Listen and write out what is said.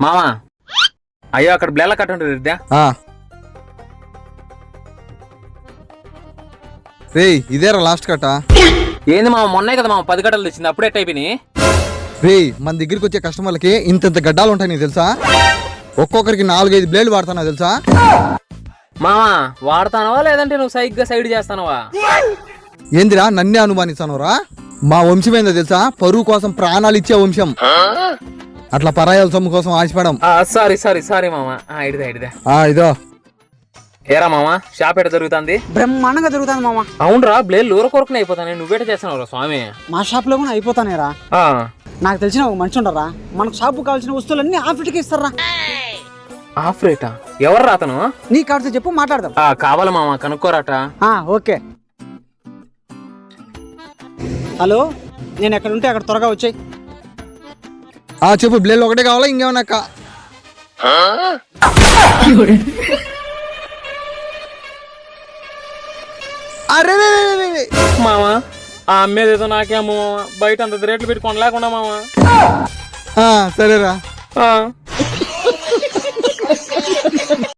మామా అయ్యో అక్కడ బ్లేల కట్ట ఉంటుంది. రే ఇదేరా లాస్ట్ కట్ట. ఏంది మామ మొన్నే కదా మామ 10 గడ్డలు తెచ్చింది, అప్పుడే అయిపోయినాయి. రే మన దగ్గరికి వచ్చే కస్టమర్లకి ఇంత గడ్డాలు ఉంటాయి నీకు తెలుసా? ఒక్కొక్కరికి 4-5 బ్లేడ్లు వాడతానా తెలుసా? మామా వాడతానవా లేదంటే నువ్వు సైగ్గా సైడ్ చేస్తానవా? ఏందిరా నన్నే అనుమానిస్తానురా? మా వంశం ఏందో తెలుసా? పరువు కోసం ప్రాణాలు ఇచ్చే వంశం. అట్లా పరాయాల సొమ్ము కోసం ఆశపడం. సారీ మామా. ఇడిదా ఇదో ఏరా మామా షాప్ ఎట జరుగుతుంది? బ్రహ్మాండంగా జరుగుతుంది మామ. అవునరా బ్లేడ్ ఊర కొరకునే అయిపోతాను, నువ్వేట చేస్తావు స్వామి? మా షాప్ లో కూడా అయిపోతానేరా. నాకు తెలిసిన ఒక మనిషి ఉండరా, మనకు షాప్ కావాల్సిన వస్తువులన్నీ ఆఫ్ రేట్కి ఇస్తారా. ఆఫ్ రేటా? ఎవరు రాతను? నీ కాడితో చెప్పు మాట్లాడదాం. కావాలా మామా కనుక్కోరాట. ఓకే. హలో, నేను ఎక్కడ ఉంటే అక్కడ త్వరగా వచ్చాయి. చెప్పు బ్లేడ్లు ఒకటే కావాలా ఇంకేమన్నా? అరే మామా ఆ అమ్మేదేదో నాకేమో బయట అంత రేట్లు పెట్టి కొనలేకుండా మామా. సరేరా.